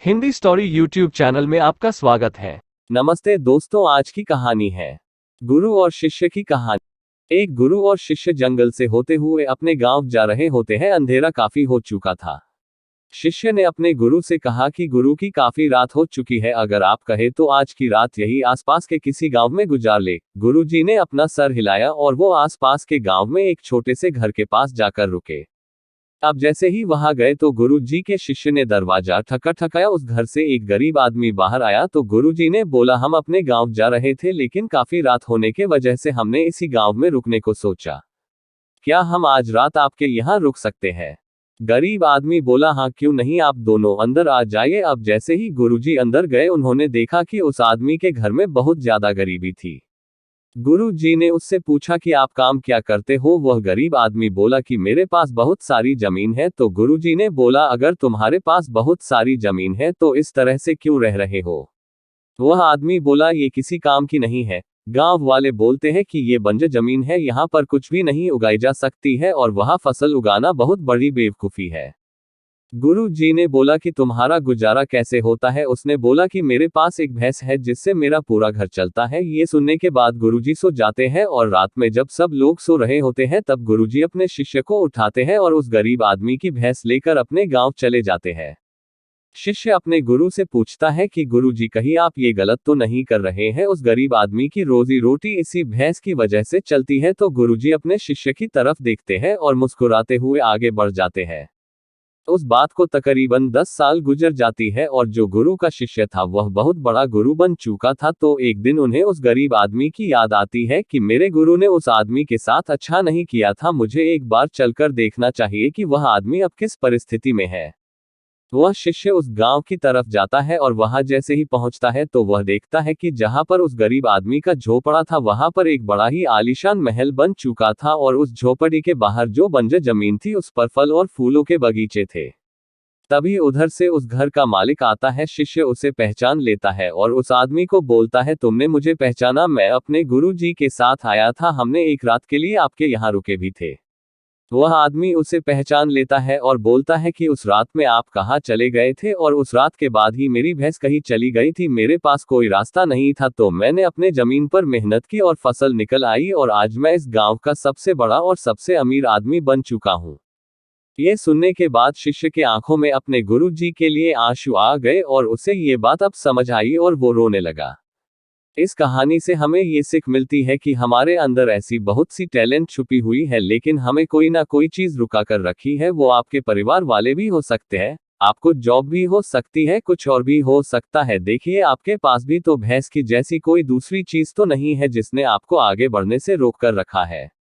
Hindi story YouTube channel में आपका स्वागत है। नमस्ते दोस्तों, आज की कहानी है गुरु और शिष्य की कहानी। एक गुरु और शिष्य जंगल से होते हुए अपने गांव जा रहे होते हैं। अंधेरा काफी हो चुका था। शिष्य ने अपने गुरु से कहा कि गुरु की काफी रात हो चुकी है, अगर आप कहे तो आज की रात यही आसपास के किसी गांव में गुजार ले। गुरु जी ने अपना सर हिलाया और वो आसपास के गांव में एक छोटे से घर के पास जाकर रुके। अब जैसे ही वहां गए तो गुरु जी के शिष्य ने दरवाजा ठकठकाया। उस घर से एक गरीब आदमी बाहर आया तो गुरु जी ने बोला, हम अपने गांव जा रहे थे लेकिन काफी रात होने के वजह से हमने इसी गांव में रुकने को सोचा। क्या हम आज रात आपके यहाँ रुक सकते हैं? गरीब आदमी बोला, हाँ क्यों नहीं, आप दोनों अंदर आ जाइए। अब जैसे ही गुरुजी अंदर गए उन्होंने देखा कि उस आदमी के घर में बहुत ज्यादा गरीबी थी। गुरु जी ने उससे पूछा कि आप काम क्या करते हो? वह गरीब आदमी बोला कि मेरे पास बहुत सारी जमीन है। तो गुरु जी ने बोला, अगर तुम्हारे पास बहुत सारी जमीन है तो इस तरह से क्यों रह रहे हो? वह आदमी बोला, ये किसी काम की नहीं है। गांव वाले बोलते हैं कि ये बंजर जमीन है, यहाँ पर कुछ भी नहीं उगाई जा सकती है और वहाँ फसल उगाना बहुत बड़ी बेवकूफी है। गुरु जी ने बोला कि तुम्हारा गुजारा कैसे होता है? उसने बोला कि मेरे पास एक भैंस है जिससे मेरा पूरा घर चलता है। ये सुनने के बाद गुरुजी सो जाते हैं और रात में जब सब लोग सो रहे होते हैं तब गुरुजी अपने शिष्य को उठाते हैं और उस गरीब आदमी की भैंस लेकर अपने गांव चले जाते हैं। शिष्य अपने गुरु से पूछता है कि गुरुजी कहीं आप ये गलत तो नहीं कर रहे हैं? उस गरीब आदमी की रोजी रोटी इसी भैंस की वजह से चलती है। तो गुरुजी अपने शिष्य की तरफ देखते हैं और मुस्कुराते हुए आगे बढ़ जाते हैं। उस बात को तकरीबन 10 साल गुजर जाती है और जो गुरु का शिष्य था वह बहुत बड़ा गुरु बन चुका था। तो एक दिन उन्हें उस गरीब आदमी की याद आती है कि मेरे गुरु ने उस आदमी के साथ अच्छा नहीं किया था, मुझे एक बार चलकर देखना चाहिए कि वह आदमी अब किस परिस्थिति में है। वह शिष्य उस गांव की तरफ जाता है और वहां जैसे ही पहुंचता है तो वह देखता है कि जहां पर उस गरीब आदमी का झोपड़ा था वहां पर एक बड़ा ही आलीशान महल बन चुका था और उस झोपड़ी के बाहर जो बंजर जमीन थी उस पर फल और फूलों के बगीचे थे। तभी उधर से उस घर का मालिक आता है। शिष्य उसे पहचान लेता है और उस आदमी को बोलता है, तुमने मुझे पहचाना? मैं अपने गुरु जी के साथ आया था, हमने एक रात के लिए आपके यहाँ रुके भी थे। वह आदमी उसे पहचान लेता है और बोलता है कि उस रात में आप कहाँ चले गए थे? और उस रात के बाद ही मेरी भैंस कहीं चली गई थी, मेरे पास कोई रास्ता नहीं था, तो मैंने अपने जमीन पर मेहनत की और फसल निकल आई और आज मैं इस गांव का सबसे बड़ा और सबसे अमीर आदमी बन चुका हूँ। ये सुनने के बाद शिष्य के आंखों में अपने गुरु जी के लिए आंसू आ गए और उसे ये बात अब समझ आई और वो रोने लगा। इस कहानी से हमें ये सीख मिलती है कि हमारे अंदर ऐसी बहुत सी टैलेंट छुपी हुई है, लेकिन हमें कोई ना कोई चीज रुका कर रखी है। वो आपके परिवार वाले भी हो सकते हैं, आपको जॉब भी हो सकती है, कुछ और भी हो सकता है। देखिए, आपके पास भी तो भैंस की जैसी कोई दूसरी चीज तो नहीं है जिसने आपको आगे बढ़ने से रोक कर रखा है।